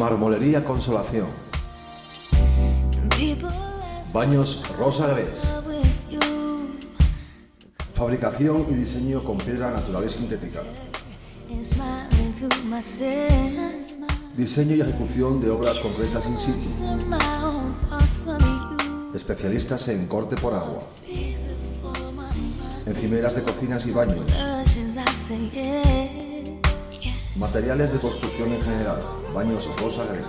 Marmolería Consolación. Baños Rosa Gres. Fabricación y diseño con piedra natural y sintética. Diseño y ejecución de obras concretas in situ. Especialistas en corte por agua. Encimeras de cocinas y baños. Materiales de construcción en general. Baños Rosa Gres.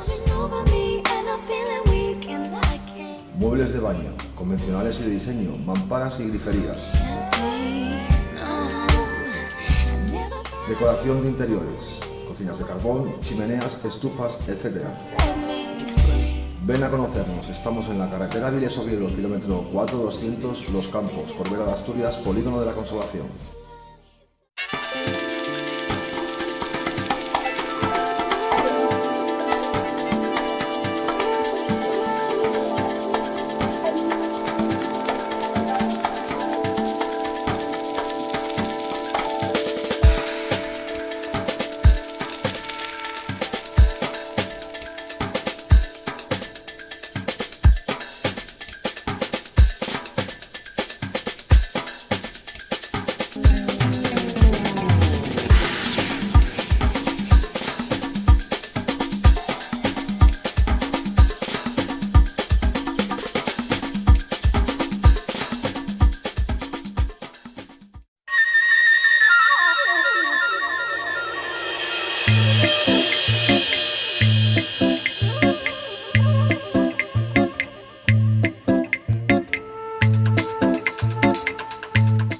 Muebles de baño, convencionales y de diseño, mamparas y griferías. Decoración de interiores, cocinas de carbón, chimeneas, estufas, etc. Ven a conocernos, estamos en la carretera Viles-Oviedo, kilómetro 4200, Los Campos, Corbera de Asturias, Polígono de la Consolación.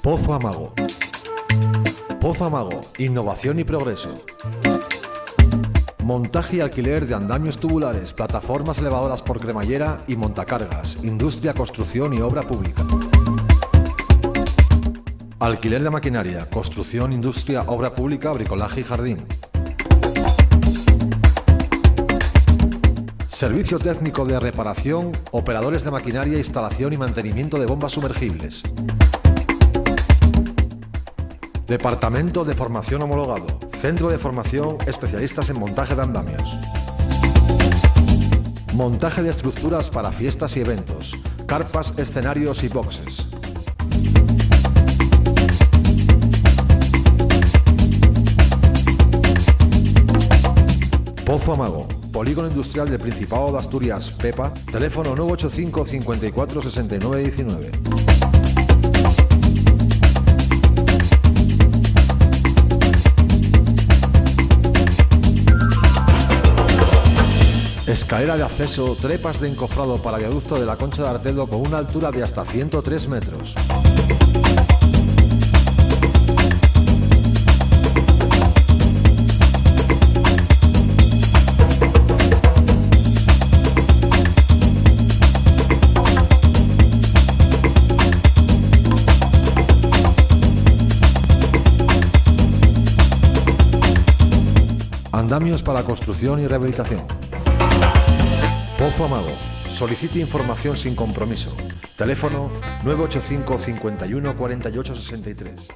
Pozo Amago. Pozo Amago, innovación y progreso. Montaje y alquiler de andamios tubulares, plataformas elevadoras por cremallera y montacargas, industria, construcción y obra pública. Alquiler de maquinaria, construcción, industria, obra pública, bricolaje y jardín. Servicio técnico de reparación, operadores de maquinaria, instalación y mantenimiento de bombas sumergibles. Departamento de Formación Homologado. Centro de Formación, especialistas en montaje de andamios. Montaje de estructuras para fiestas y eventos. Carpas, escenarios y boxes. Pozo Amago. Polígono Industrial del Principado de Asturias, Pepa. Teléfono 985 54 69 19. Escalera de acceso, trepas de encofrado para viaducto de la Concha de Artelo con una altura de hasta 103 metros. Andamios para construcción y rehabilitación. Pozo Amago. Solicite información sin compromiso. Teléfono 985 51 48 63.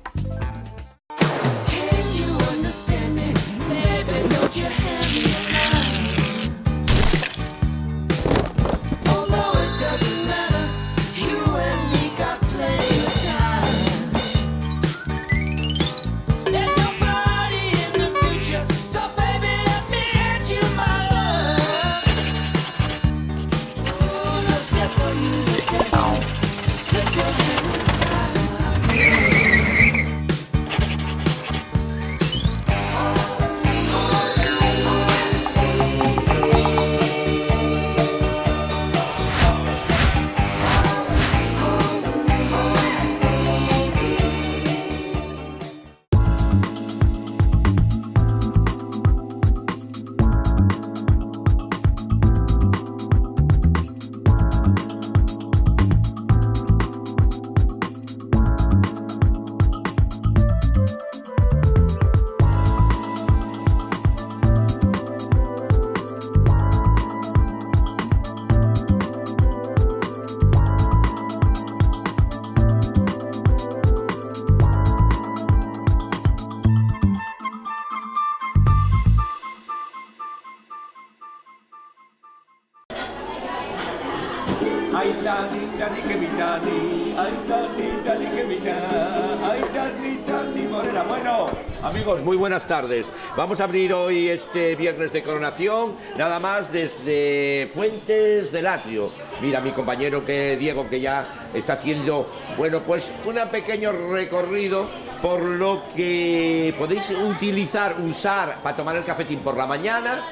Bueno, amigos, muy buenas tardes. Vamos a abrir hoy este viernes de coronación, nada más desde Fuentes del Atrio. Mira, mi compañero Diego, que ya está haciendo, bueno, pues un pequeño recorrido por lo que podéis usar para tomar el cafetín por la mañana,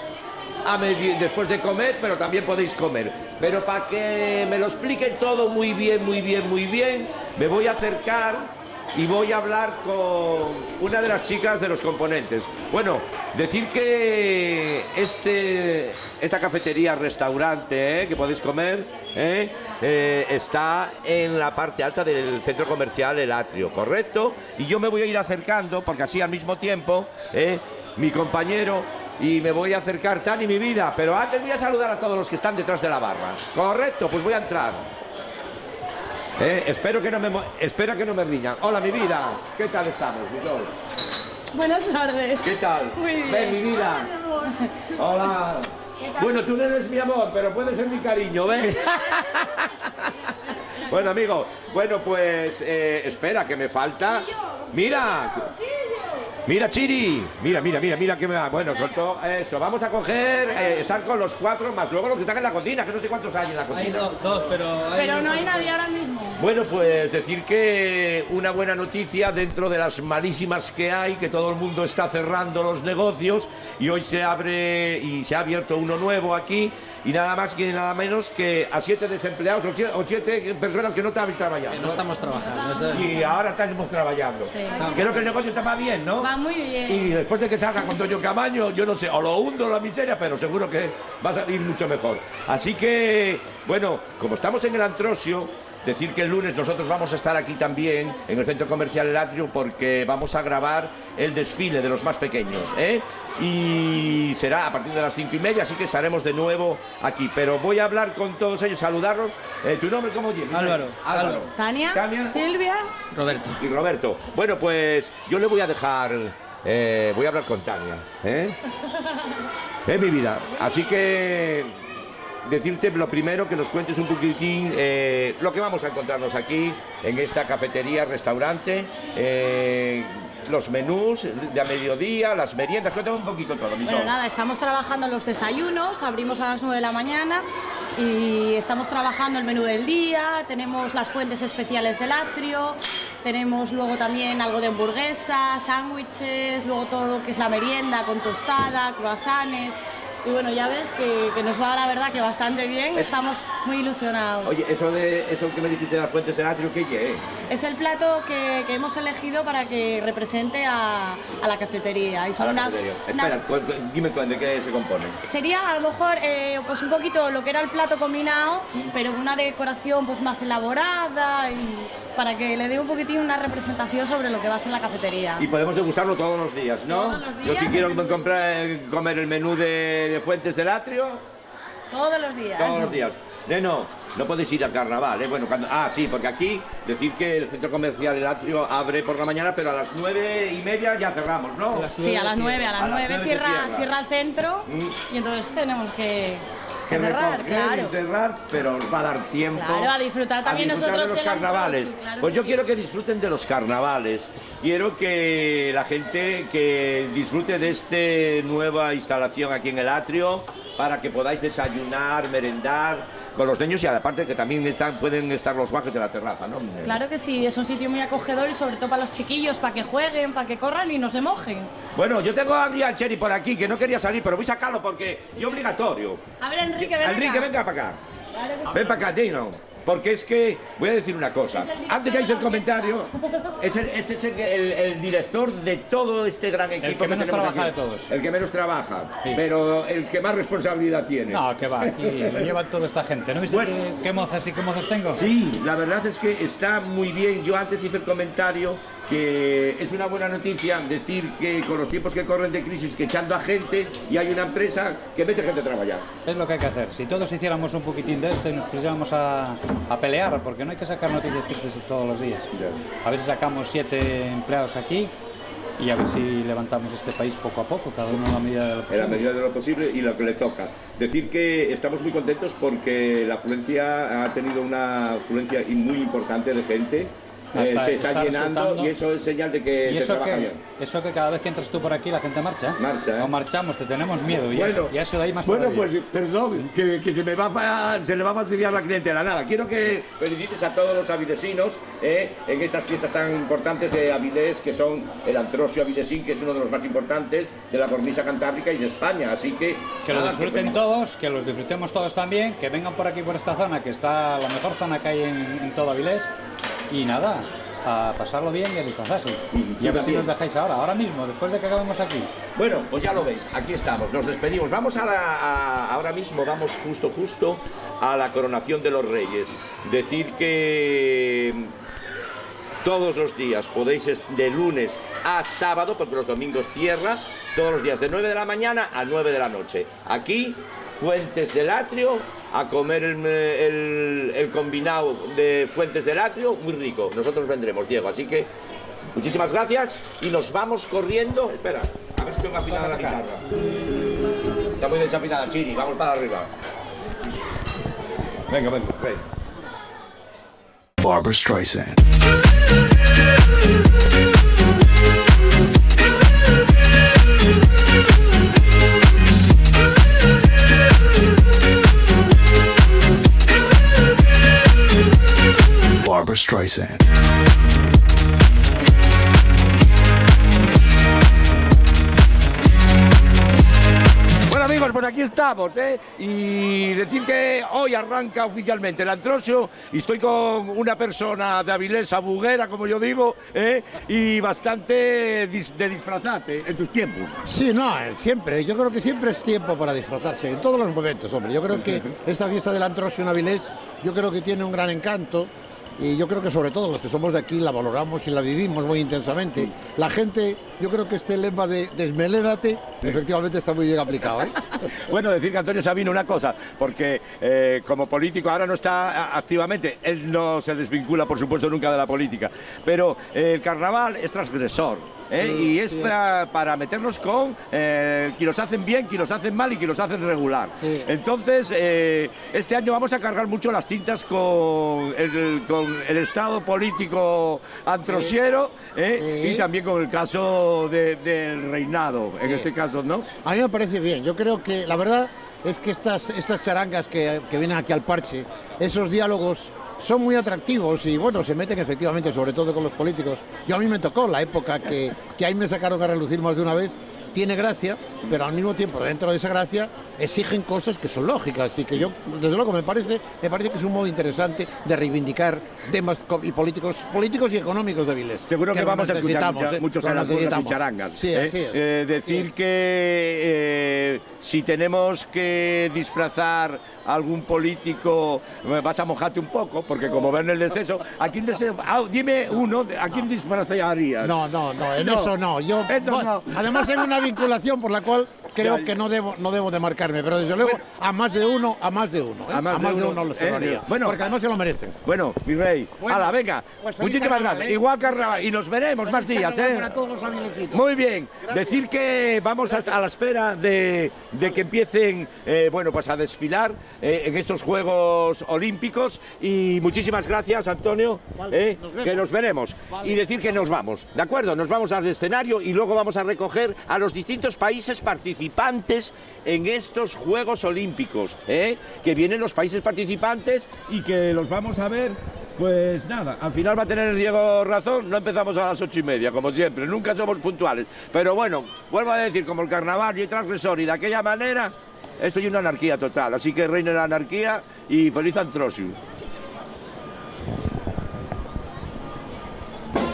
después de comer, pero también podéis comer. Pero para que me lo expliquen todo muy bien, me voy a acercar y voy a hablar con una de las chicas de los componentes. Bueno, decir que esta cafetería, restaurante que podéis comer, está en la parte alta del centro comercial El Atrio, ¿correcto? Y yo me voy a ir acercando, porque así al mismo tiempo, mi compañero, y me voy a acercar, Tani, mi vida, pero antes voy a saludar a todos los que están detrás de la barra. ¿Correcto? Pues voy a entrar. Espero que no me riñan. Hola, mi vida. ¿Qué tal estamos, Nicole? Buenas tardes. ¿Qué tal? Muy bien. Ven, mi vida. Hola. Bueno, tú no eres mi amor, pero puedes ser mi cariño, ¿ven? Bueno, amigo. Bueno, pues espera, que me falta. Mira. Mira, Chiri, mira que me va. Bueno, suelto eso. Vamos a coger, estar con los 4 más luego los que están en la cocina, que no sé cuántos hay en la cocina. Hay dos, pero no hay nadie ahora mismo. Bueno, pues decir que una buena noticia dentro de las malísimas que hay, que todo el mundo está cerrando los negocios y hoy se abre y se ha abierto uno nuevo aquí y nada más que nada menos que a 7 desempleados o 7 personas que no estaban trabajando. Que no estamos trabajando. Y ahora estamos trabajando. Sí. Creo que el negocio está bien, ¿no? Va muy bien. Y después de que salga con Toño Camaño, yo no sé, o lo hundo la miseria, pero seguro que va a salir mucho mejor. Así que, bueno, como estamos en el Antrosio, decir que el lunes nosotros vamos a estar aquí también en el centro comercial El Atrio porque vamos a grabar el desfile de los más pequeños, y será a partir de las 5:30, así que estaremos de nuevo aquí. Pero voy a hablar con todos ellos, saludarlos. ¿Tu nombre cómo es? Álvaro. Tania. Silvia. Roberto. Y Roberto. Bueno, pues yo le voy a dejar, voy a hablar con Tania, mi vida. Así que decirte lo primero, que nos cuentes un poquitín lo que vamos a encontrarnos aquí en esta cafetería, restaurante, los menús de a mediodía, las meriendas. Cuéntame un poquito todo, mi Bueno, nada, estamos trabajando en los desayunos, abrimos a las 9 de la mañana y estamos trabajando el menú del día, tenemos las fuentes especiales del Atrio, tenemos luego también algo de hamburguesa, sándwiches, luego todo lo que es la merienda con tostada, croissants. Y bueno, ya ves que nos va la verdad que bastante bien, estamos muy ilusionados. Oye, eso que me dijiste de las fuentes del Atrio, ¿qué es? Es el plato que hemos elegido para que represente a la cafetería. Y son Espera, dime de qué se compone. Sería a lo mejor pues un poquito lo que era el plato combinado, pero con una decoración pues más elaborada y para que le dé un poquitín una representación sobre lo que va a ser la cafetería. Y podemos degustarlo todos los días, ¿no? Todos los días. Yo si quiero comer el menú de Fuentes del Atrio. Todos los días. Todos los días. No podéis ir al carnaval, Bueno, sí, porque aquí decir que el centro comercial El Atrio abre por la mañana, pero a las 9:30 ya cerramos, ¿no? Sí, a las 9 cierra el centro y entonces tenemos que cerrar, claro. Enterrar, pero os va a dar tiempo. Claro, a disfrutar también nosotros de los carnavales. Claro, pues yo quiero que disfruten de los carnavales. Quiero que la gente que disfrute de esta nueva instalación aquí en El Atrio para que podáis desayunar, merendar con los niños y aparte que también pueden estar los bajes de la terraza, ¿no? Claro que sí, es un sitio muy acogedor y sobre todo para los chiquillos, para que jueguen, para que corran y no se mojen. Bueno, yo tengo a Andy al Cherry por aquí, que no quería salir, pero voy a sacarlo porque es obligatorio. A ver, Enrique, ven Enrique, acá. venga para acá. Claro que sí. Ven para acá, Dino. Porque es que, voy a decir una cosa, antes ya hice el comentario, este es el director de todo este gran equipo. El que menos trabaja de todos. El que menos trabaja, sí. Pero el que más responsabilidad tiene. No, que va, aquí lo lleva toda esta gente. ¿No viste qué mozas y qué mozos tengo? Sí, la verdad es que está muy bien. Yo antes hice el comentario que es una buena noticia decir que con los tiempos que corren de crisis, que echando a gente y hay una empresa que mete gente a trabajar. Es lo que hay que hacer. Si todos hiciéramos un poquitín de esto y nos pusiéramos a pelear, porque no hay que sacar noticias tristes todos los días. A ver si sacamos 7 empleados aquí y a ver si levantamos este país poco a poco, cada uno en la medida de lo posible. En la medida de lo posible y lo que le toca. Decir que estamos muy contentos porque la afluencia ha tenido una afluencia muy importante de gente se está llenando y eso es señal de que se trabaja bien. Eso que cada vez que entras tú por aquí la gente marcha. Marcha, ¿eh? O marchamos, te tenemos miedo. Y eso de ahí más bueno, todavía. pues perdón, que se le va a fastidiar la clientela. Nada, quiero que felicites a todos los avilesinos en estas fiestas tan importantes de Avilés, que son el Antrosio Avilesín, que es uno de los más importantes de la cornisa cantábrica y de España. Así que lo disfruten todos, que los disfrutemos todos también, que vengan por aquí por esta zona, que está la mejor zona que hay en todo Avilés. Y nada, a pasarlo bien y a disfrazarse. Y a ver si nos dejáis ahora mismo, después de que acabemos aquí. Bueno, pues ya lo veis, aquí estamos, nos despedimos. Vamos ahora mismo, vamos justo a la coronación de los Reyes. Decir que todos los días podéis, de lunes a sábado, porque los domingos cierra, todos los días de 9 de la mañana a 9 de la noche. Aquí, Fuentes del Atrio, a comer el combinado de Fuentes del Atrio, muy rico. Nosotros vendremos, Diego, así que muchísimas gracias y nos vamos corriendo. Espera, a ver si tengo afinada la guitarra. Está muy desafinada, Chiri, vamos para arriba. Venga. Barbra Streisand. Barbra Streisand. Bueno amigos, pues aquí estamos, y decir que hoy arranca oficialmente el Antrosio y estoy con una persona de Avilés, buguera, como yo digo, y bastante de disfrazarte en tus tiempos. Sí, no, siempre, yo creo que siempre es tiempo para disfrazarse, en todos los momentos, hombre. Yo creo que esta fiesta del Antrosio en Avilés, yo creo que tiene un gran encanto. Y yo creo que sobre todo los que somos de aquí la valoramos y la vivimos muy intensamente. La gente, yo creo que este lema de desmelénate, efectivamente está muy bien aplicado, ¿eh? Bueno, decir que Antonio Sabino una cosa, porque como político ahora no está activamente, él no se desvincula, por supuesto, nunca de la política, pero el carnaval es transgresor. Y es para meternos con quien los hacen bien, quien los hacen mal y quien los hacen regular. Sí. Entonces, este año vamos a cargar mucho las tintas con el estado político antrosiero y también con el caso del reinado, en este caso, ¿no? A mí me parece bien, yo creo que la verdad es que estas charangas que vienen aquí al parche, esos diálogos son muy atractivos y bueno, se meten efectivamente, sobre todo con los políticos. Yo a mí me tocó la época que ahí me sacaron a relucir más de una vez. Tiene gracia, pero al mismo tiempo dentro de esa gracia exigen cosas que son lógicas y que yo, desde luego, me parece que es un modo interesante de reivindicar temas políticos y económicos de Avilés. Seguro que vamos a escuchar muchos alaburgas y charangas. Sí, así es. Decir que si tenemos que disfrazar a algún político, vas a mojarte un poco, porque como ven el descenso, ¿a quién dime uno, ¿a quién disfrazarías? No, eso no. Yo, no. Además tengo una vinculación por la cual creo que no debo de marcarme, pero desde luego a más de uno, A más de uno lo haría, porque además se lo merecen. Bueno, mi rey, Bueno, venga, pues muchísimas gracias. Igual carnaval, y nos veremos más días, Para todos los avilesinos. Muy bien, decir que vamos a la espera de que empiecen, pues a desfilar en estos Juegos Olímpicos y muchísimas gracias, Antonio, que nos veremos. Y decir que nos vamos, ¿de acuerdo? Nos vamos al escenario y luego vamos a recoger a los distintos países participantes en estos Juegos Olímpicos, que vienen los países participantes y que los vamos a ver. Pues nada, al final va a tener Diego razón, no empezamos a las 8:30, como siempre, nunca somos puntuales. Pero bueno, vuelvo a decir, como el carnaval y el transgresor y de aquella manera, esto es una anarquía total, así que reine la anarquía y feliz Antrosio.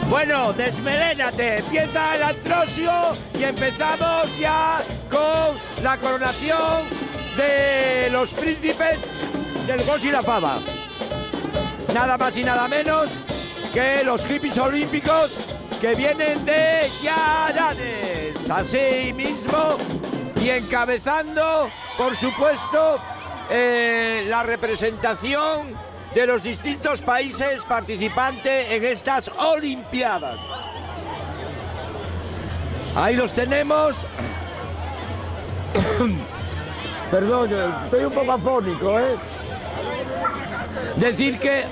Bueno, desmelénate, empieza el Antrosio y empezamos ya con la coronación de los príncipes del Gos y la Fama. Nada más y nada menos que los hippies olímpicos que vienen de Yaranes. Así mismo, y encabezando, por supuesto, la representación de los distintos países participantes en estas Olimpiadas. Ahí los tenemos. Perdón, estoy un poco afónico, Decir que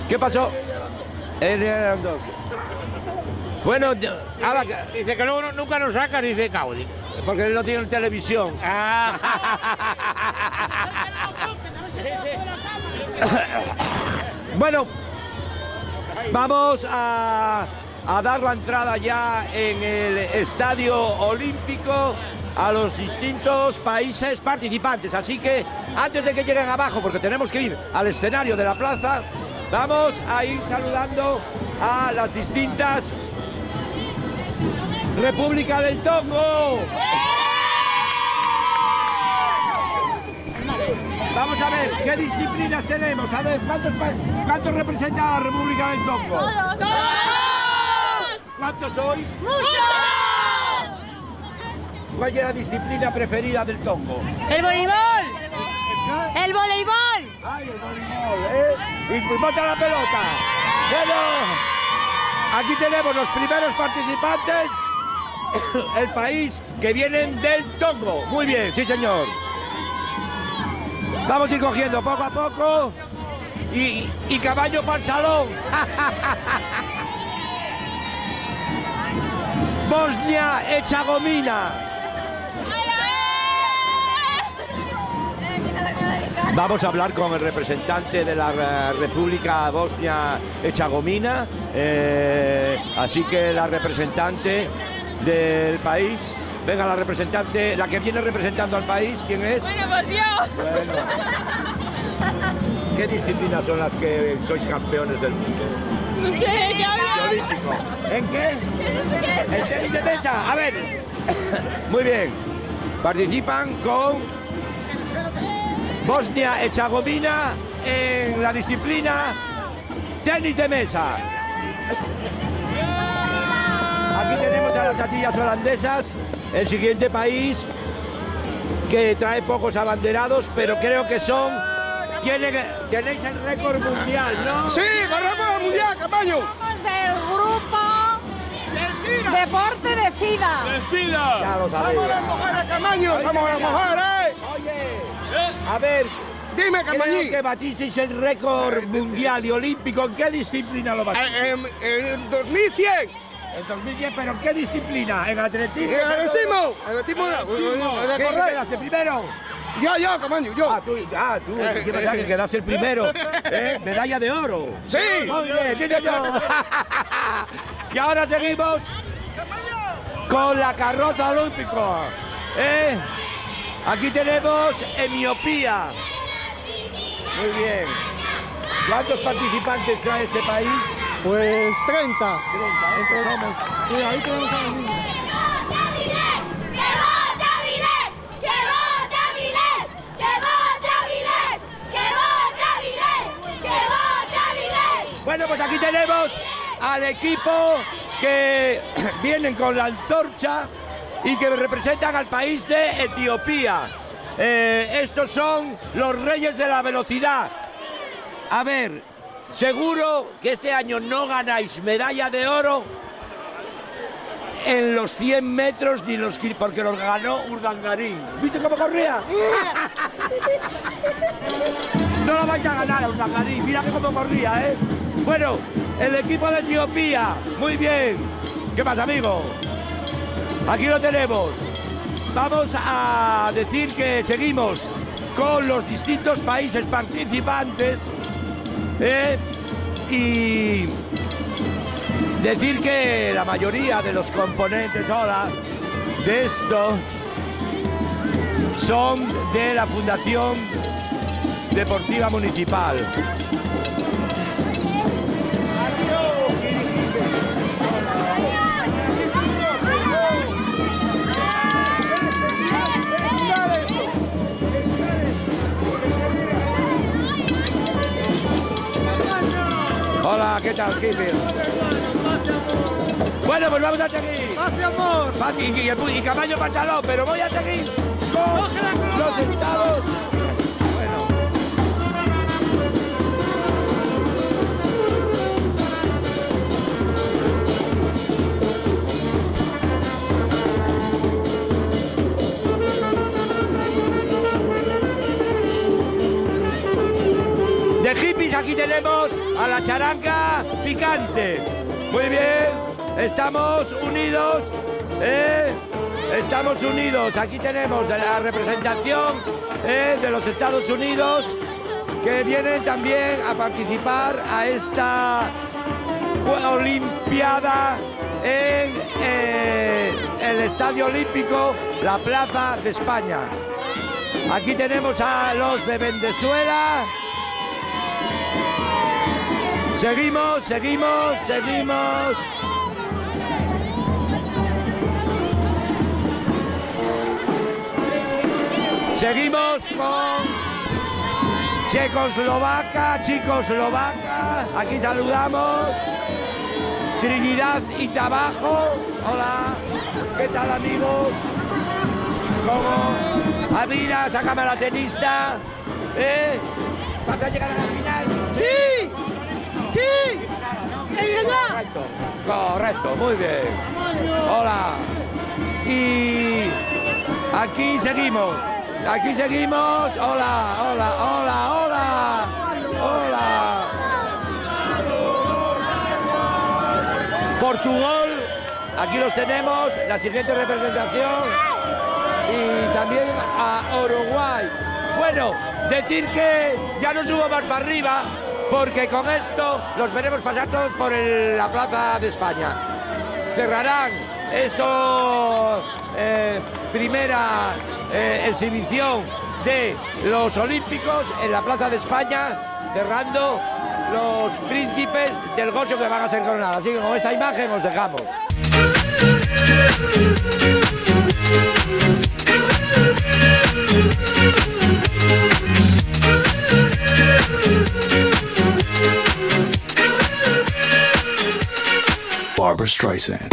¿Qué pasó? Eran dos. Bueno, ahora, Dice que luego nunca nos saca, dice Caudi. porque no tienen televisión. Bueno, vamos a dar la entrada ya en el Estadio Olímpico a los distintos países participantes. Así que antes de que lleguen abajo, porque tenemos que ir al escenario de la plaza, vamos a ir saludando a las distintas República del Tongo. Vamos a ver qué disciplinas tenemos. A ver, ¿cuántos representa a la República del Tongo? ¡Todos! ¿Cuántos sois? ¡Muchos! ¿Cuál es la disciplina preferida del Tongo? ¡El voleibol! ¡El voleibol! ¡Ay, el voleibol! Y bota la pelota. Bueno, aquí tenemos los primeros participantes. El país que vienen del Tongo. Muy bien, sí señor. Vamos a ir cogiendo poco a poco. Y caballo para el salón. Bosnia-Herzegovina. Vamos a hablar con el representante de la República Bosnia-Herzegovina. Así que la representante del país. Venga, la representante, la que viene representando al país, ¿quién es? Bueno, pues yo. Bueno. ¿Qué disciplinas son las que sois campeones del mundo? No sé, ya hablo. Olímpico. ¿En qué? En tenis de mesa. A ver. Muy bien. Participan con Bosnia-Herzegovina en la disciplina tenis de mesa. Aquí tenemos a las gatillas holandesas, el siguiente país que trae pocos abanderados, pero creo que son... Tenéis el récord mundial, ¿no? ¡Sí, ganamos el mundial, Camaño! Somos del grupo Deporte de FIDA. Ya lo sabéis. ¡Somos las mujeres, Camaño! ¡Somos las mujeres! Oye, a ver, Dime, creo Camañí. que batisteis el récord mundial y olímpico. ¿En qué disciplina lo batisteis? En 2100. En 2010, ¿pero en qué disciplina? ¿En atletismo? El atletismo de ¿Qué correr. quedaste primero? Yo, Camaño, yo. Tú, es verdad que quedaste el primero. Medalla de oro. Sí. Muy bien, sí señor. Y ahora seguimos con la carroza olímpica. Aquí tenemos Etiopía. Muy bien. ¿Cuántos participantes trae este país? Pues 30. 30, somos. Sí, ahí tenemos a los niños. Bueno, pues aquí tenemos al equipo que vienen con la antorcha y que representan al país de Etiopía. Estos son los reyes de la velocidad. A ver, seguro que este año no ganáis medalla de oro en los 100 metros ni los porque los ganó Urdangarín. ¿Viste cómo corría? No la vais a ganar a Urdangarín, mira que cómo corría, ¿eh? Bueno, el equipo de Etiopía, muy bien. ¿Qué pasa, amigo? Aquí lo tenemos. Vamos a decir que seguimos con los distintos países participantes y decir que la mayoría de los componentes ahora de esto son de la Fundación Deportiva Municipal. Hola, ¿qué tal, Kipi? Bueno, pues vamos a seguir. ¡Gracias, amor! Y caballo pantalón, pero voy a seguir con los estados. Bueno. De hippies aquí tenemos a la la charanga picante. Muy bien, estamos unidos, estamos unidos. Aquí tenemos la representación de los Estados Unidos, que vienen también a participar a esta Olimpiada en el Estadio Olímpico, la Plaza de España. Aquí tenemos a los de Venezuela. Seguimos. Seguimos con Checoslovaquia. Aquí saludamos. Trinidad y Tobago. Hola. ¿Qué tal, amigos? ¿Cómo? Adina, sácame a la tenista. ¿Vas a llegar a la final? ¡Sí! ¡Sí! Correcto, muy bien. Hola. Y aquí seguimos. Hola. Portugal, aquí los tenemos, la siguiente representación. Y también a Uruguay. Bueno, decir que ya no subo más para arriba, porque con esto los veremos pasar todos por la Plaza de España. Cerrarán esto, primera exhibición de los Olímpicos en la Plaza de España, cerrando los príncipes del gozo que van a ser coronados. Así que con esta imagen os dejamos. Barbra Streisand.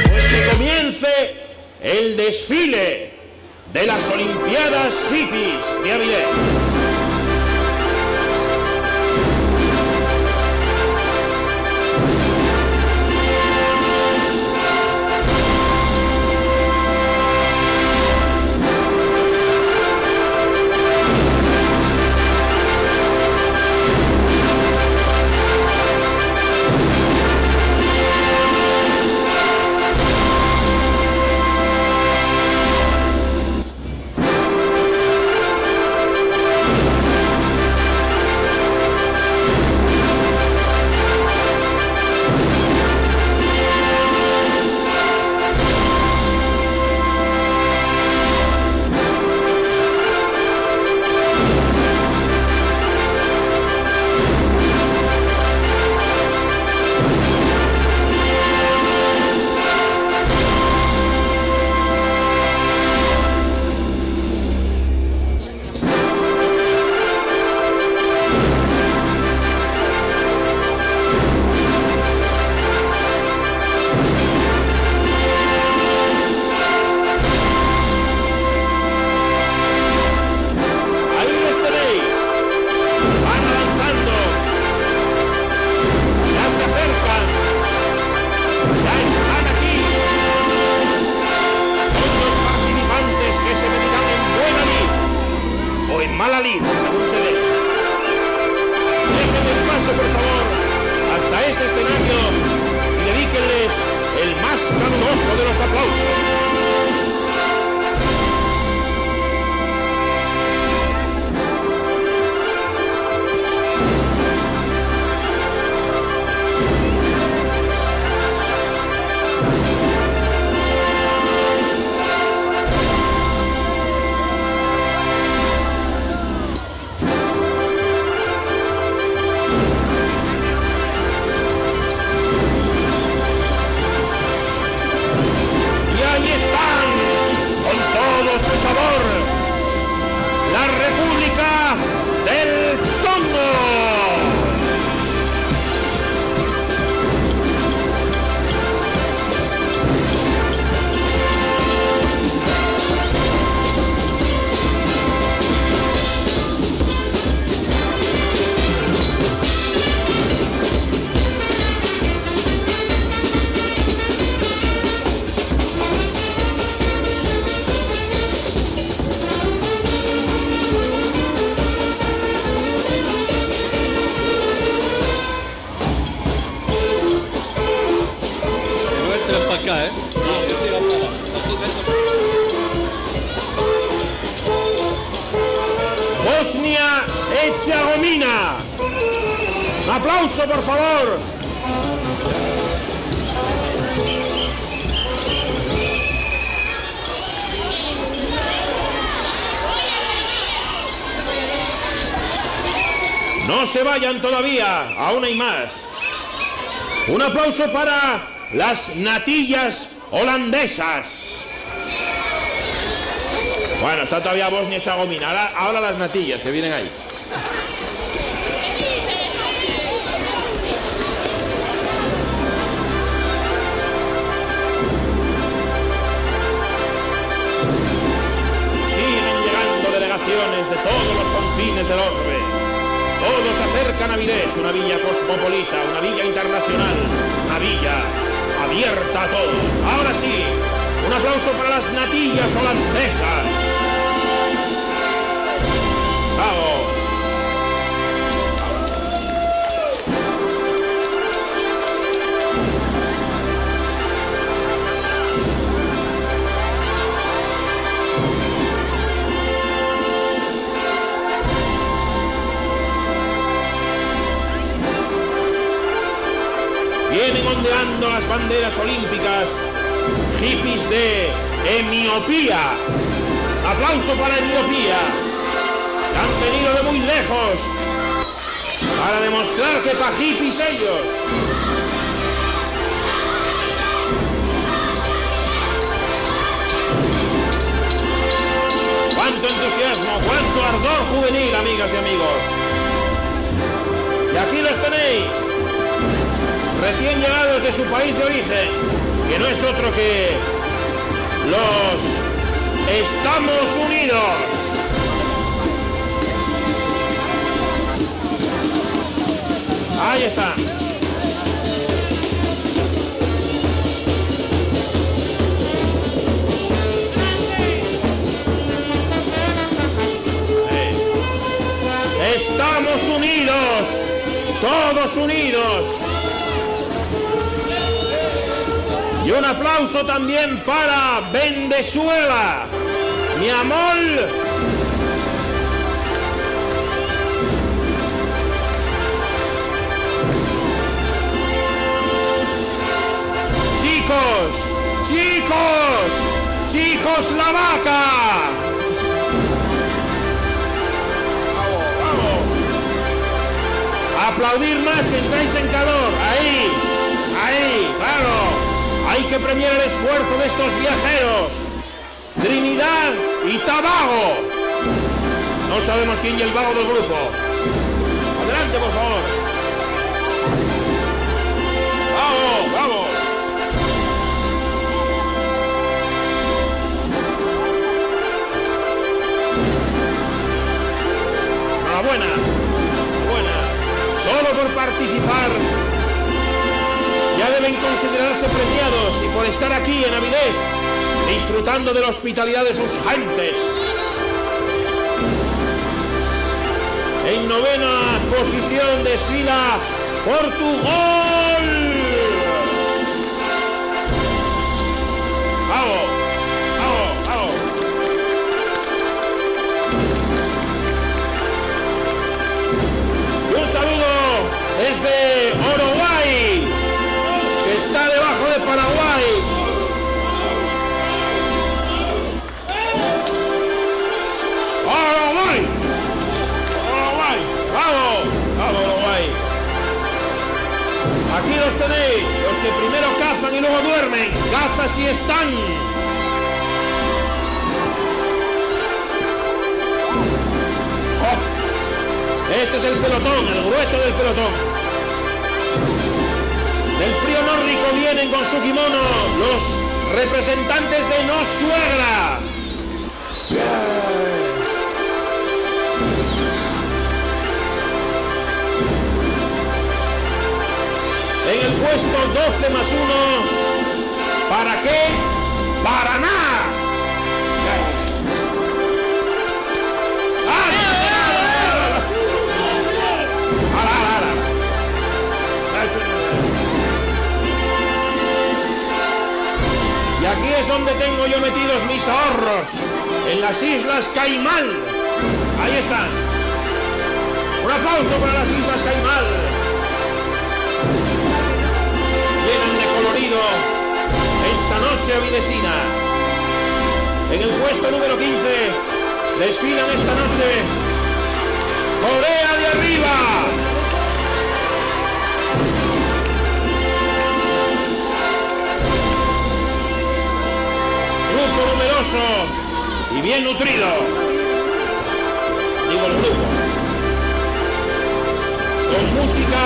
Pues que comience el desfile de las Olimpiadas Hippies de Avilés. Malalí, según se ve. Déjenles paso, por favor, hasta este escenario y dedíquenles el más caluroso de los aplausos. Bosnia-Herzegovina. Un aplauso, por favor. No se vayan todavía, aún hay más. Un aplauso para las natillas holandesas. Bueno, está todavía Bosnia-Herzegovina. Ahora las natillas que vienen ahí. Siguen llegando delegaciones de todos los confines del orbe. Todos se acercan a Avilés, una villa cosmopolita, una villa internacional, una villa abierta a todos. Ahora sí, un aplauso para las natillas holandesas. ¡Bravo! Vienen ondeando las banderas olímpicas, hippies de Etiopía. Aplauso para Etiopía, que han venido de muy lejos para demostrar que pa' hippies ellos. Cuánto entusiasmo, cuánto ardor juvenil, amigas y amigos. Y aquí los tenéis, recién llegados de su país de origen, que no es otro que los Estados Unidos. Ahí está. Estamos unidos, todos unidos. Y un aplauso también para Venezuela, mi amor. Chicos, la vaca. Vamos. Aplaudir más que entráis en calor. Ahí, claro. Hay que premiar el esfuerzo de estos viajeros. Trinidad y Tobago. No sabemos quién es el vago del grupo. Adelante, por favor. Vamos. Enhorabuena. Solo por participar ya deben considerarse premiados, y por estar aquí en Avilés, disfrutando de la hospitalidad de sus gentes. En novena posición desfila Portugal. ¡Vamos! Y un saludo desde Uruguay, que está debajo de Paraguay. Uruguay. Vamos, Uruguay. Aquí los tenéis, los que primero cazan y luego duermen. Cazas y están. Este es el pelotón, el grueso del pelotón. Del frío nórdico vienen con su kimono los representantes de No Suegra. En el puesto 12 más 1, ¿para qué? ¡Para nada! Y aquí es donde tengo yo metidos mis ahorros, en las Islas Caimán, Ahí están. Un aplauso para las Islas Caimán. Llenan de colorido esta noche avilesina. En el puesto número 15 desfilan esta noche Corea de Arriba. Grupo numeroso y bien nutrido. Digo el grupo. Con música,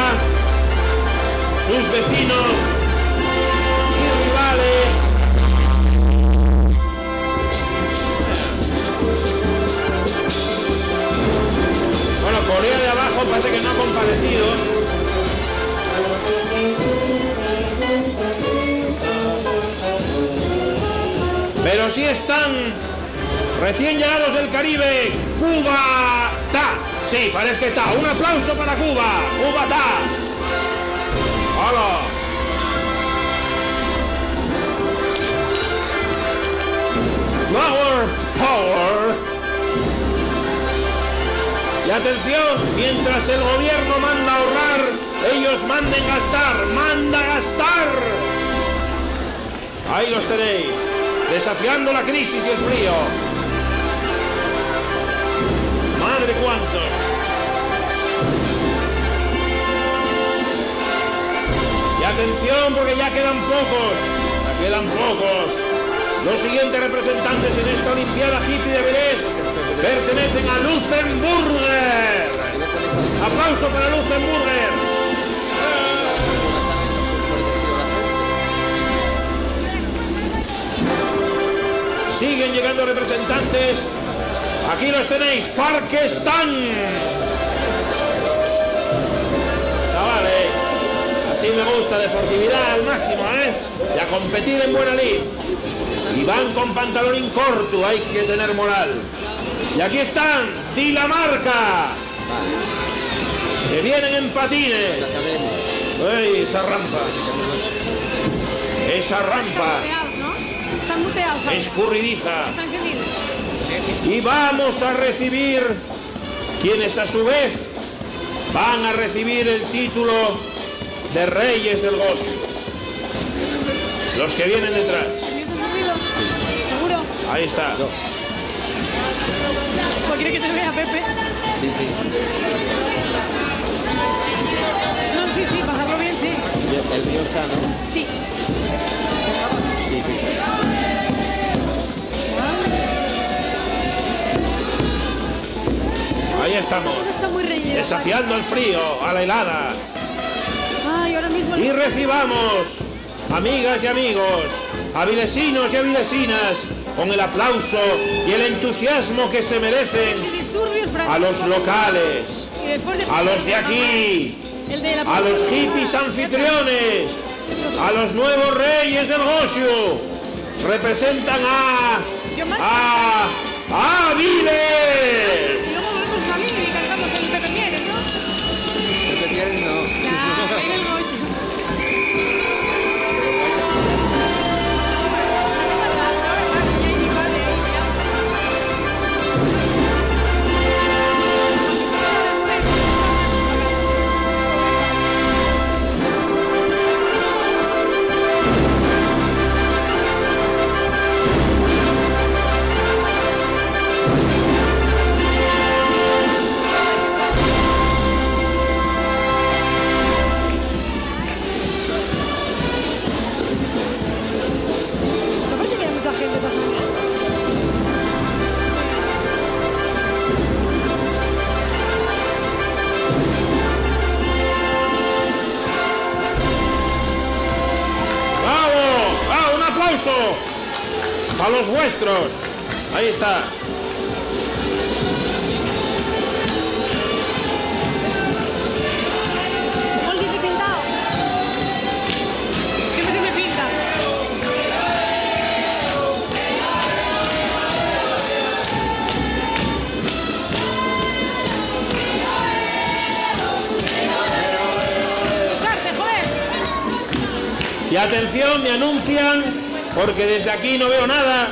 sus vecinos y rivales. Bueno, Corea de abajo parece que no ha comparecido. Pero sí están recién llegados del Caribe, Cuba Ta. Sí, parece que está. Un aplauso para Cuba. Cuba Ta. ¡Hola! Flower Power. Y atención, mientras el gobierno manda ahorrar, ellos manden gastar. ¡Manda gastar! Ahí los tenéis. Desafiando la crisis y el frío. Madre cuánto. Y atención porque ya quedan pocos. Ya quedan pocos. Los siguientes representantes en esta Olimpiada Hippie de Everest pertenecen a Luxemburger. Aplauso para Luxemburger. Siguen llegando representantes. Aquí los tenéis, Pakistán. Chavales, así me gusta, deportividad al máximo, Y a competir en buena lid. Y van con pantalón corto, hay que tener moral. Y aquí están, Dinamarca. Que vienen en patines. ¡Uy, esa rampa! Esa rampa. Escurridiza. Y vamos a recibir quienes a su vez van a recibir el título de Reyes del Goshu. Los que vienen detrás. ¿Seguro? Ahí está. ¿O quiere que te vea Pepe? Sí. No, sí, pasarlo bien, sí. El mío está, ¿no? Sí. Sí. Ahí estamos. Está muy reñido. Desafiando el frío, a la helada. Ay, ahora mismo... Y recibamos, amigas y amigos, avilesinos y avilesinas, con el aplauso y el entusiasmo que se merecen a los locales, a los de aquí, a los hippies anfitriones, a los nuevos reyes del Goshu. Representan a Aviles. Y luego volvemos a mí y cantamos el Pepe Mieres, ¿no? Pepe Mieres no. Ya, ahí del Goshu. A los vuestros. Ahí está. ¿Alguien te pintado? Siempre se me pinta. ¡Sarte, joder! Y atención, me anuncian, porque desde aquí no veo nada,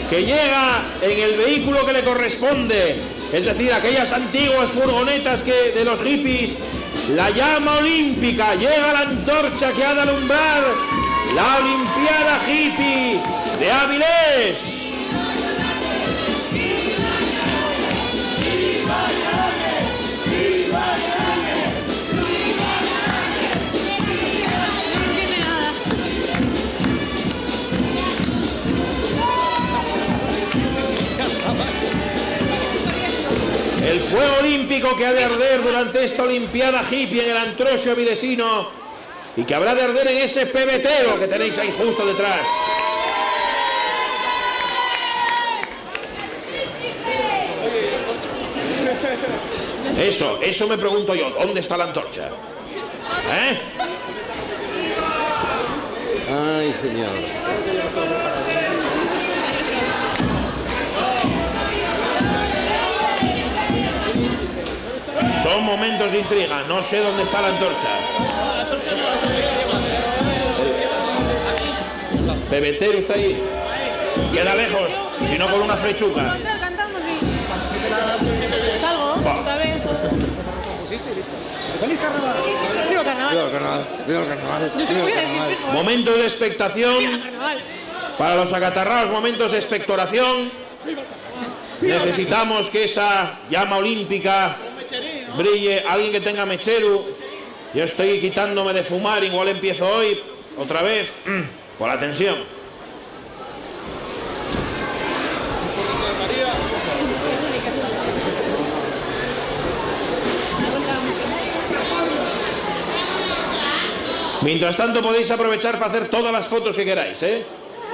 que llega en el vehículo que le corresponde es decir, aquellas antiguas furgonetas que de los hippies, la llama olímpica, llega la antorcha que ha de alumbrar la Olimpiada Hippie de Avilés. El fuego olímpico que ha de arder durante esta Olimpiada Hippie en el Antrosio avilesino y que habrá de arder en ese pebetero que tenéis ahí justo detrás. Eso me pregunto yo, ¿dónde está la antorcha? ¿Eh? Ay, señor. Son momentos de intriga, no sé dónde está la antorcha. Pebetero está ahí. Queda lejos, si no con una flechuca. Salgo, otra vez. ¡Feliz carnaval! ¡Viva carnaval! Viva el carnaval, viva el carnaval. Yo se lo voy a decir, fijo, ¿eh? Momentos de expectación ¡Viva carnaval! para los acatarrados, momentos de expectoración. Necesitamos que esa llama olímpica brille. Alguien que tenga mechero. Yo estoy quitándome de fumar, igual empiezo hoy otra vez por la tensión. Mientras tanto podéis aprovechar para hacer todas las fotos que queráis, ¿eh?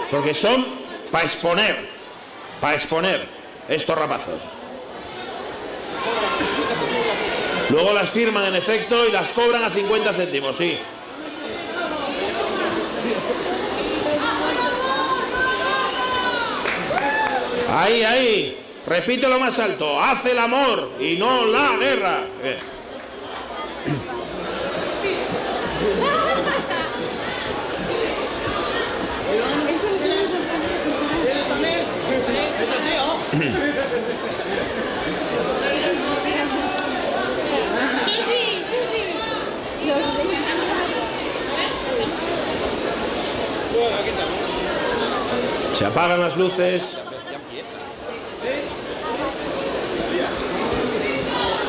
Porque son para exponer estos rapazos. Luego las firman en efecto y las cobran a 50 céntimos, sí. Ahí, ahí. Repítelo más alto. Hace el amor y no la guerra. Bien. Se apagan las luces.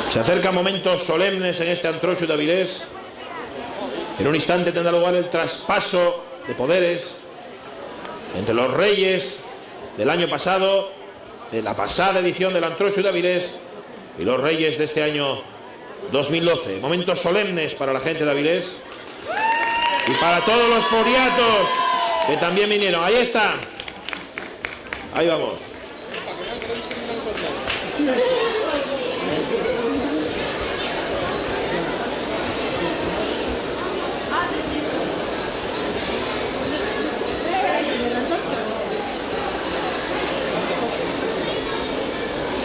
Se acercan momentos solemnes en este Antrosio de Avilés. En un instante tendrá lugar el traspaso de poderes entre los reyes del año pasado, de la pasada edición del Antrosio de Avilés, y los reyes de este año 2012. Momentos solemnes para la gente de Avilés y para todos los foriatos que también vinieron. Ahí está. Ahí vamos.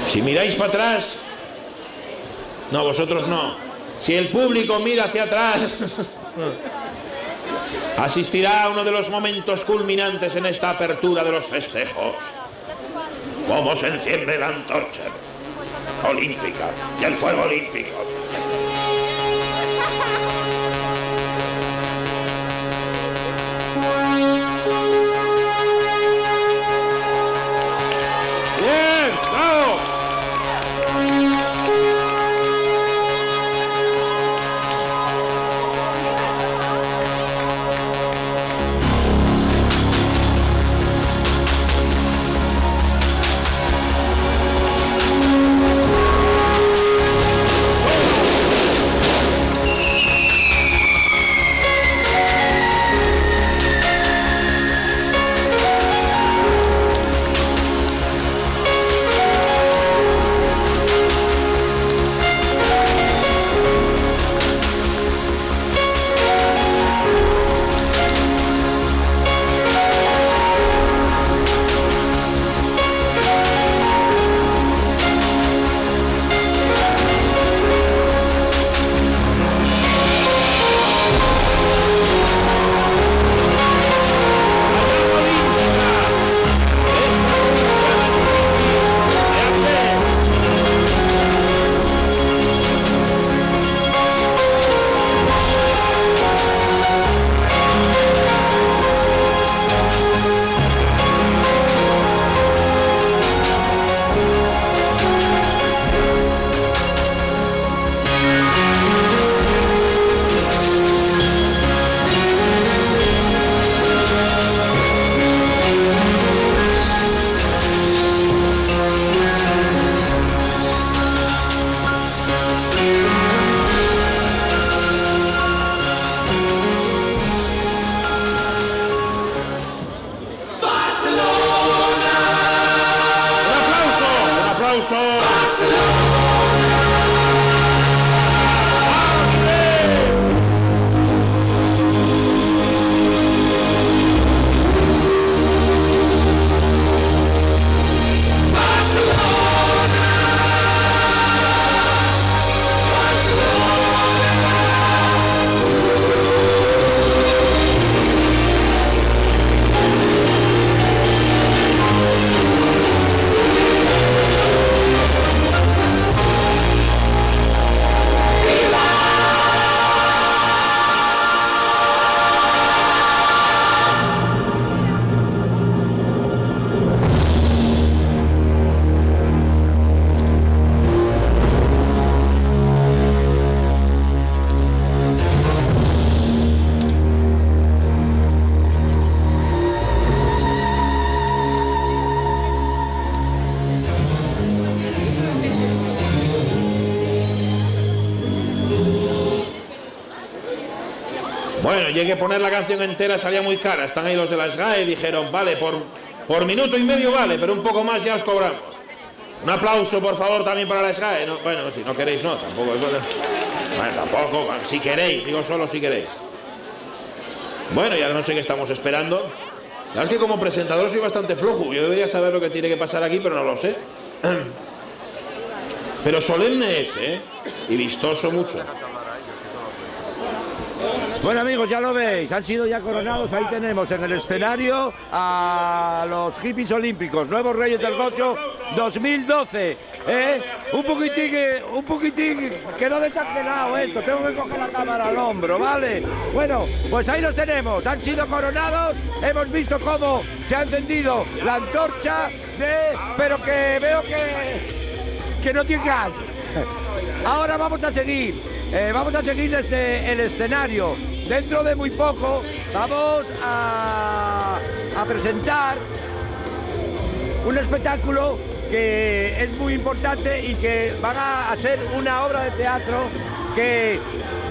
Si miráis para atrás, no, vosotros no. Si el público mira hacia atrás, asistirá a uno de los momentos culminantes en esta apertura de los festejos. Cómo se enciende la antorcha olímpica y el fuego olímpico. ¡Bien! ¡Bravo! Bueno, llegué a poner la canción entera, salía muy cara. Están ahí los de la SGAE y dijeron, vale, por minuto y medio vale, pero un poco más ya os cobramos. Un aplauso, por favor, también para la SGAE. No, bueno, si no queréis, no, tampoco. Bueno, tampoco, si queréis, digo solo si queréis. Bueno, ya no sé qué estamos esperando. La verdad es que como presentador soy bastante flojo. Yo debería saber lo que tiene que pasar aquí, pero no lo sé. Pero solemne es, ¿eh? Y vistoso mucho. Bueno, amigos, ya lo veis, han sido ya coronados. Ahí tenemos en el escenario a los hippies olímpicos, nuevos reyes del Gocho 2012. Un poquitín, que no desacelado esto, tengo que coger la cámara al hombro, ¿vale? Bueno, pues ahí los tenemos, han sido coronados, hemos visto cómo se ha encendido la antorcha, pero que veo que no tiene gas. Ahora vamos a seguir desde el escenario. Dentro de muy poco vamos a presentar un espectáculo que es muy importante y que van a ser una obra de teatro que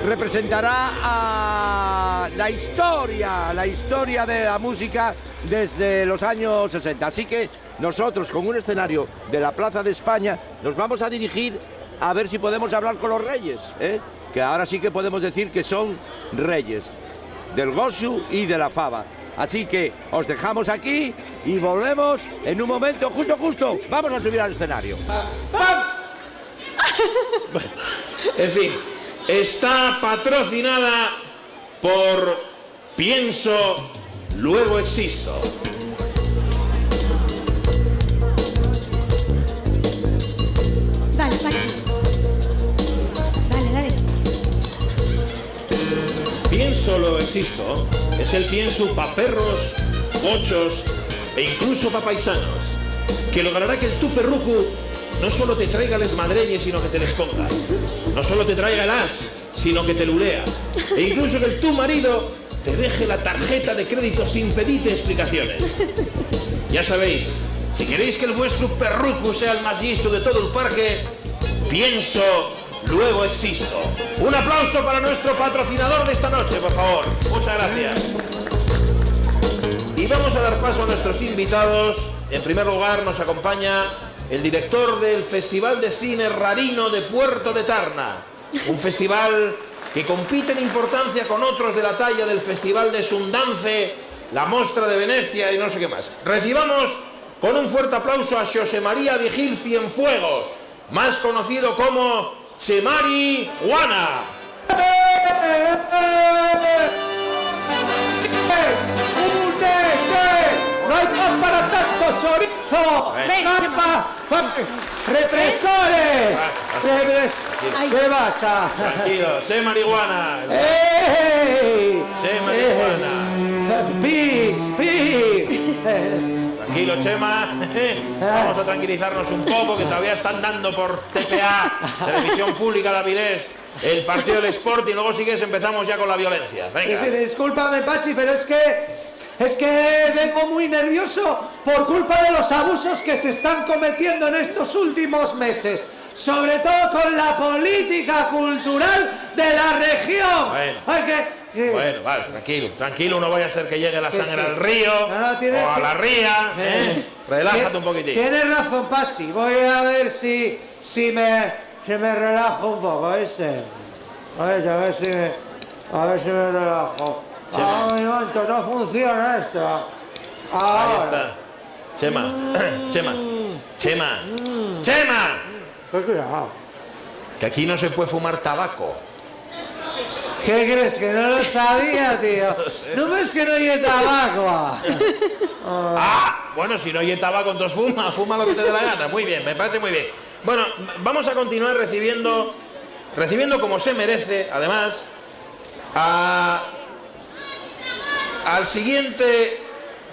representará a la historia de la música desde los años 60. Así que nosotros, con un escenario de la Plaza de España, nos vamos a dirigir a ver si podemos hablar con los reyes, que ahora sí que podemos decir que son reyes del Gochu y de la Fava. Así que os dejamos aquí y volvemos en un momento, justo. Vamos a subir al escenario. En fin, está patrocinada por Pienso, Luego Existo. Dale, Pachi. Dale. Pienso, Luego Existo es el pienso pa' perros, gochos e incluso pa' paisanos, que logrará que el tu perrucu no solo te traiga les madreñes, sino que te les ponga. No solo te traiga el as, sino que te lulea. E incluso que el tu marido te deje la tarjeta de crédito sin pedirte explicaciones. Ya sabéis, si queréis que el vuestro perrucu sea el más listo de todo el parque, Pienso, Luego Existo. Un aplauso para nuestro patrocinador de esta noche, por favor. Muchas gracias. Y vamos a dar paso a nuestros invitados. En primer lugar nos acompaña el director del Festival de Cine Rarino de Puerto de Tarna. Un festival que compite en importancia con otros de la talla del Festival de Sundance, la Mostra de Venecia y no sé qué más. Recibamos con un fuerte aplauso a José María Vigil Cienfuegos, más conocido como Chemari Guana. ¡No hay más para tanto chorizo! ¡Venga! ¡Represores! ¿Qué pasa? Tranquilo, Che Marihuana. ¡Ey! Che Marihuana. ¡Peace! Tranquilo, Chema. Vamos a tranquilizarnos un poco, que todavía están dando por TPA, Televisión Pública de Avilés, el partido del Sporting. Luego si quieres empezamos ya con la violencia. Venga. Sí, discúlpame, Pachi, pero es que vengo muy nervioso por culpa de los abusos que se están cometiendo en estos últimos meses, sobre todo con la política cultural de la región. Bueno, vale, tranquilo, no vaya a ser que llegue la sangre al río o a la ría. Relájate un poquitín. Tienes razón, Pachi, voy a ver si me relajo un poco, ¿viste? A ver si me relajo. Ay, no funciona esto. Ahí está. Chema. Que aquí no se puede fumar tabaco. ¿Qué crees? Que no lo sabía, tío. ¿No ves que no hay tabaco? Bueno, si no hay tabaco, entonces fuma lo que te dé la gana. Muy bien, me parece muy bien. Bueno, vamos a continuar recibiendo como se merece, además, al siguiente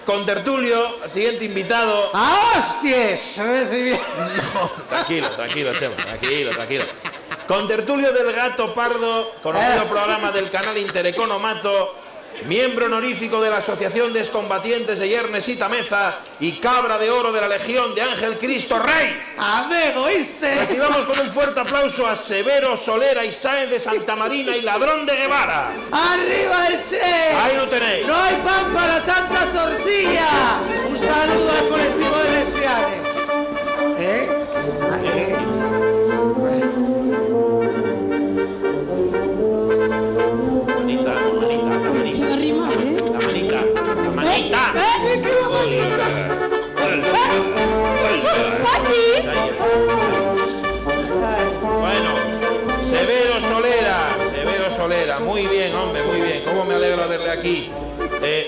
contertulio, al siguiente invitado. ¡Ah, hostias! No, tranquilo, Chema, tranquilo. Contertulio del Gato Pardo, conocido programa del canal Intereconomato, miembro honorífico de la Asociación de Excombatientes de Yernes y Tameza y cabra de oro de la Legión de Ángel Cristo Rey. ¡Amigo, ¿viste? Recibamos con un fuerte aplauso a Severo Solera y Sáenz de Santa Marina y Ladrón de Guevara. ¡Arriba el Che! Ahí lo tenéis. ¡No hay pan para tanta tortilla! Un saludo al colectivo de lesbianes. Manita. ¿Qué va, manita? Bueno, Severo Solera, muy bien, hombre, muy bien. Cómo me alegro de verle aquí.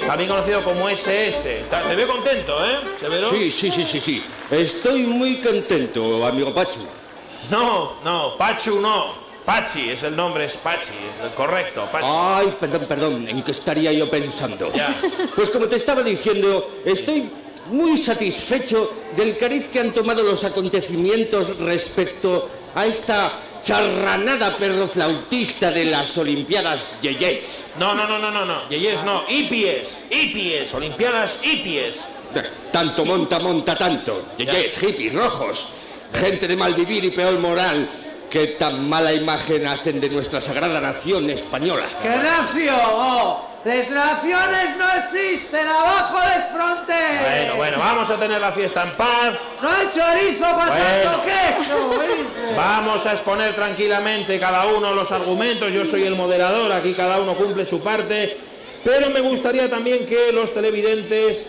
También conocido como SS. Te veo contento, ¿eh, Severo? Sí. Estoy muy contento, amigo Pachu. No, Pachu no. Pachi es el nombre, es Pachi, es el correcto, Pachi. Ay, perdón, ¿en qué estaría yo pensando? Ya. Pues como te estaba diciendo, estoy muy satisfecho del cariz que han tomado los acontecimientos respecto a esta charranada perroflautista de las Olimpiadas Yeyes. No, Yeyes no, Ipies, Olimpiadas Ipies. Tanto monta tanto. Yeyes, hippies, rojos, gente de mal vivir y peor moral, que tan mala imagen hacen de nuestra sagrada nación española. ¿Qué nación? ¡Les naciones no existen! ¡Abajo les fronteras! Bueno, vamos a tener la fiesta en paz. ¡No hay chorizo para tanto queso! ¿Viste? Vamos a exponer tranquilamente cada uno los argumentos. Yo soy el moderador, aquí cada uno cumple su parte. Pero me gustaría también que los televidentes,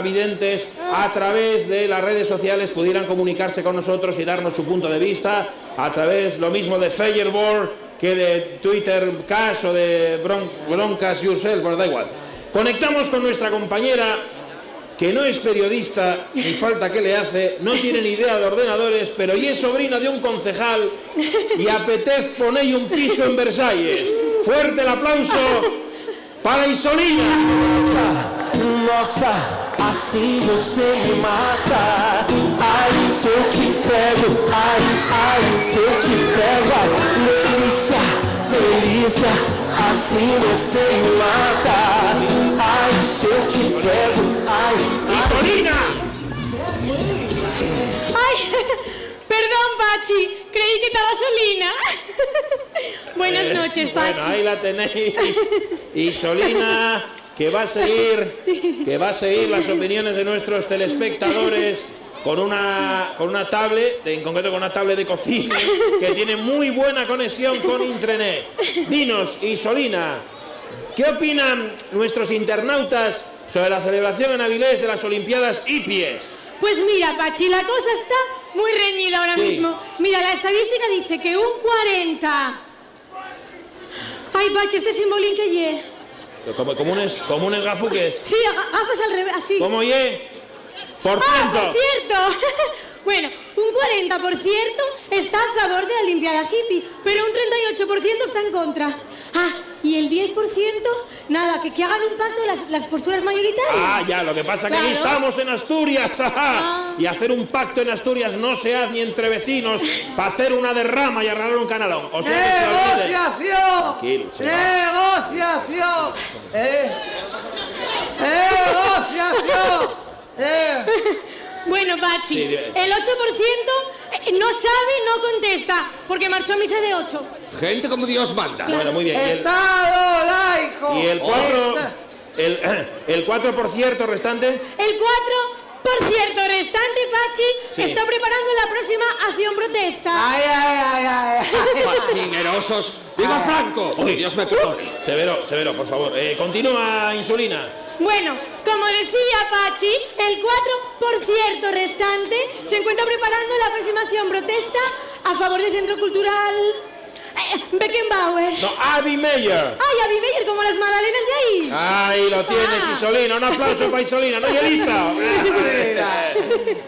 videntes, a través de las redes sociales pudieran comunicarse con nosotros y darnos su punto de vista, a través lo mismo de Fireboard que de Twitter Cash o de Broncas Yourself, pues da igual. Conectamos con nuestra compañera, que no es periodista, ni falta que le hace, no tiene ni idea de ordenadores, pero y es sobrina de un concejal y apetece poner un piso en Versalles. Fuerte el aplauso para Isolina. Nossa, assim você me mata. Ai, se eu te pego, ai, se eu te pego, delícia, delícia, assim você me mata. Ai, se eu te pego, ai, Isolina. Ay, perdón, Pachi, creí que estaba Solina. Buenas noches, Pachi. Bueno, ahí la tenéis. Isolina, que va a seguir las opiniones de nuestros telespectadores con una tablet, en concreto con una tablet de cocina, que tiene muy buena conexión con Intranet. Dinos, Isolina, ¿qué opinan nuestros internautas sobre la celebración en Avilés de las Olimpiadas Ipies? Pues mira, Pachi, la cosa está muy reñida ahora mismo. Mira, la estadística dice que un 40... Ay, Pachi, este simbolín que ye. ¿Comunes gafuques? Sí, gafas al revés, así. ¿Cómo ye? ¡Por ciento! ¡Ah, por cierto! Bueno, un 40% está a favor de la Olimpiada hippie, pero un 38% está en contra. Ah, y el 10%, nada, que hagan un pacto de las posturas mayoritarias. Ah, ya, lo que pasa es que aquí estamos en Asturias, y hacer un pacto en Asturias no se hace ni entre vecinos para hacer una derrama y arreglar un canalón. O sea, ¡negociación! Tranquilo, ¡Negociación! ¡Negociación! Bueno, Pachi, Sí, el 8% no sabe, no contesta, porque marchó a misa de 8. Gente como Dios manda. Bueno, muy bien. ¡Estado laico! ¿Y el 4% restante? El 4% restante, Pachi, Sí. está preparando la próxima acción protesta. ¡Ay! Fascinerosos. ¡Viva Franco! ¡Oh, Dios me perdone! Severo, por favor. Continúa, Insulina. Bueno, como decía Pachi, el 4% restante se encuentra preparando la próxima acción protesta a favor del Centro Cultural Beckenbauer. No, Abby Meyer. ¡Ay, Abby Meyer, como las magdalenas de ahí! Ahí lo tienes, Isolina. Un aplauso para Isolina. ¿No hay lista?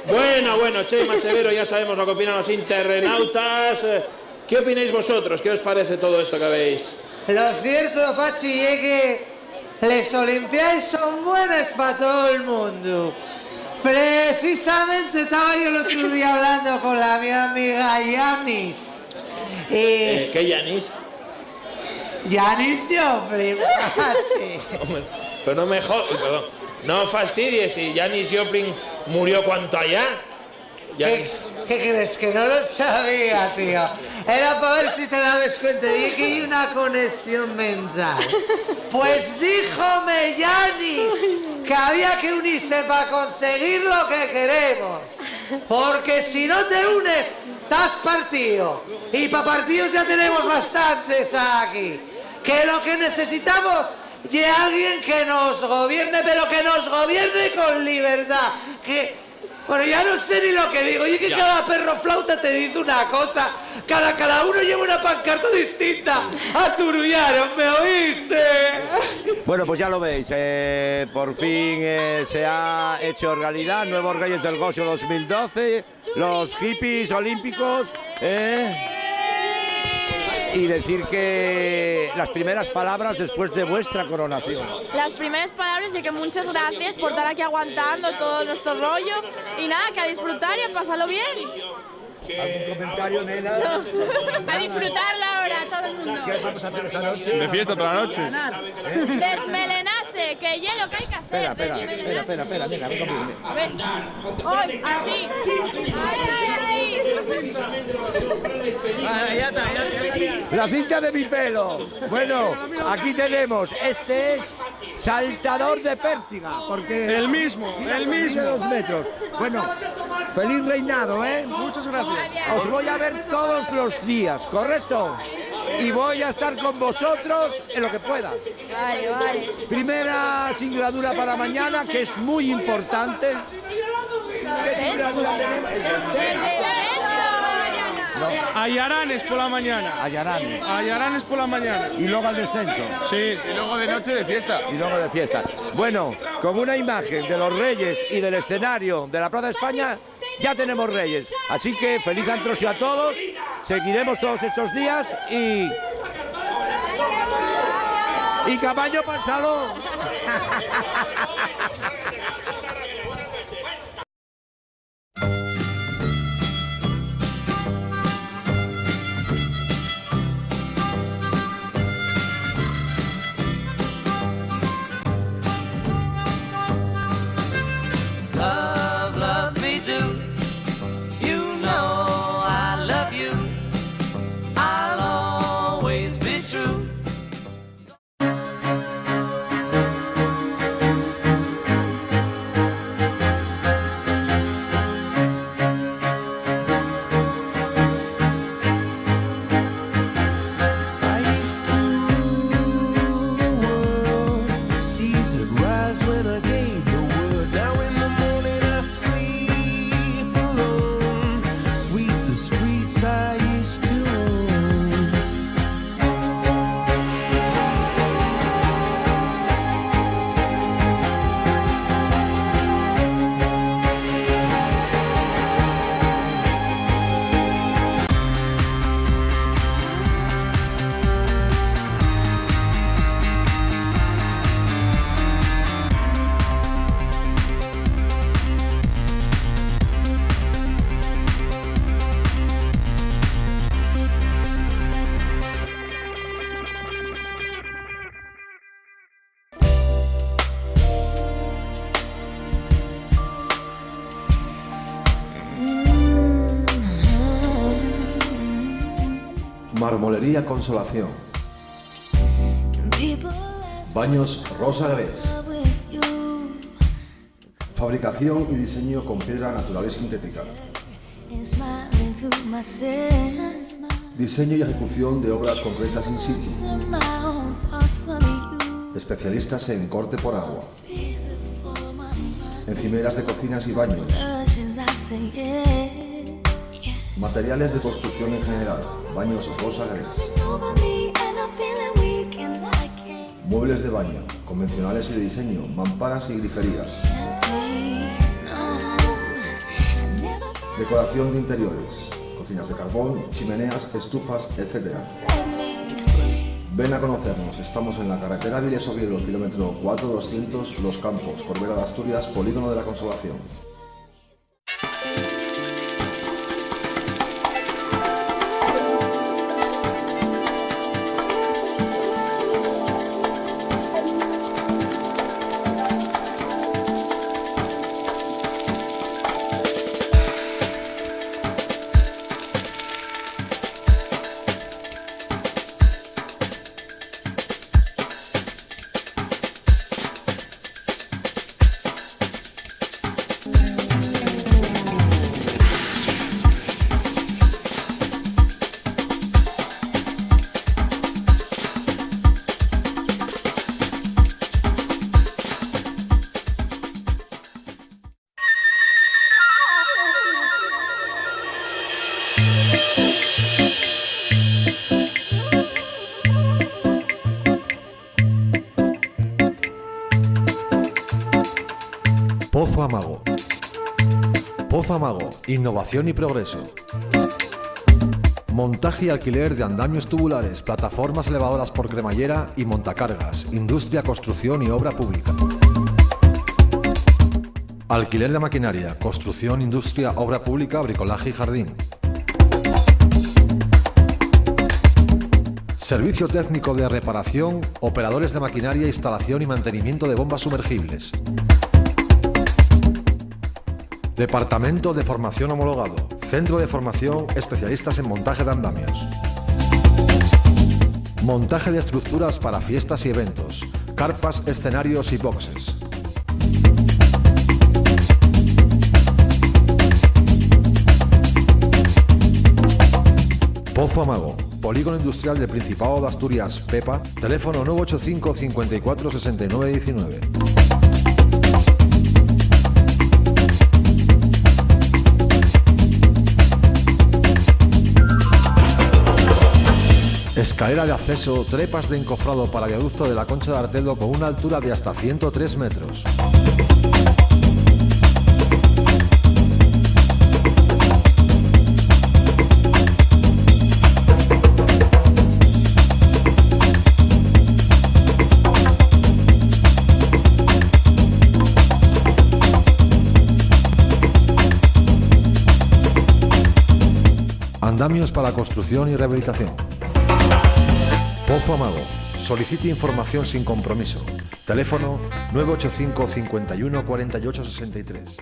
Bueno, Chema, Severo, ya sabemos lo que opinan los internautas. ¿Qué opináis vosotros? ¿Qué os parece todo esto que veis? Lo cierto, Pachi, es que las Olimpiadas son buenas para todo el mundo. Precisamente estaba yo el otro día hablando con mi amiga Yanis. ¿Qué, Yanis? Janis Joplin, machi. Hombre, pero no me perdón, no fastidies, si Janis Joplin murió cuánto allá. ¿Qué crees? Que no lo sabía, tío. Era para ver si te dabas cuenta de que hay una conexión mental. Pues díjome Janis que había que unirse para conseguir lo que queremos. Porque si no te unes, estás partido. Y para partidos ya tenemos bastantes aquí. Que lo que necesitamos es alguien que nos gobierne, pero que nos gobierne con libertad. Bueno, ya no sé ni lo que digo. Y es que cada perro flauta te dice una cosa. Cada uno lleva una pancarta distinta. Aturullaron, ¿me oíste? Bueno, pues ya lo veis. Por fin se ha hecho realidad. Nuevos Reyes del Gozo 2012. Los hippies olímpicos. Y decir que las primeras palabras después de vuestra coronación. Las primeras palabras de que muchas gracias por estar aquí aguantando todo nuestro rollo y nada, que a disfrutar y a pasarlo bien. ¿Algún comentario, nena? No. A disfrutarlo ahora, todo el mundo. ¿Qué vamos a hacer esta noche? De fiesta toda la noche. Desmelenarse, que hielo que hay que hacer. Espera, nena, venga conmigo. A ver, hoy, así. Ahí. La cinta de mi pelo. Bueno, aquí tenemos. Este es saltador de pértiga. Porque El mismo. de 2 metros. Bueno, feliz reinado, ¿eh? Muchas gracias. Os voy a ver todos los días, ¿correcto? Y voy a estar con vosotros en lo que pueda. Vale. Primera singladura para mañana, que es muy importante. ¿Qué singladura tenemos? Ayaranes por la mañana. Ayaranes por la mañana. Y luego al descenso. Sí. Y luego de noche de fiesta. Y luego de fiesta. Bueno, con una imagen de los Reyes y del escenario de la Plaza de España, ya tenemos Reyes. Así que feliz Antrosio a todos. Seguiremos todos estos días y caballo para el salón. Love me do. You know I love you. I'll always be true. I used to rule the world. Seas would rise when I gave the word. Now in the morning I sleep alone. Sweep the streets I used to own. Marmolería Consolación. Baños Rosa Gres. Fabricación y diseño con piedra natural y sintética. Diseño y ejecución de obras concretas in situ. Especialistas en corte por agua. Encimeras de cocinas y baños. Materiales de construcción en general. Baños Rosa Gres. Muebles de baño, convencionales y de diseño, mamparas y griferías. Decoración de interiores, cocinas de carbón, chimeneas, estufas, etc. Ven a conocernos, estamos en la carretera Avilés-Oviedo, kilómetro 4200, Los Campos, Corbera de Asturias, Polígono de la Consolación. Pozo Amago. Pozo Amago, innovación y progreso. Montaje y alquiler de andamios tubulares, plataformas elevadoras por cremallera y montacargas, industria, construcción y obra pública. Alquiler de maquinaria, construcción, industria, obra pública, bricolaje y jardín. Servicio técnico de reparación, operadores de maquinaria, instalación y mantenimiento de bombas sumergibles. Departamento de formación homologado. Centro de formación, especialistas en montaje de andamios. Montaje de estructuras para fiestas y eventos. Carpas, escenarios y boxes. Pozo Amago, Polígono Industrial del Principado de Asturias, Pepa, teléfono 985 54 69 19. Escalera de acceso, trepas de encofrado para viaducto de la Concha de Artelo con una altura de hasta 103 metros. Andamios para construcción y rehabilitación. Pozo Amago. Solicite información sin compromiso. Teléfono 985 51 48 63.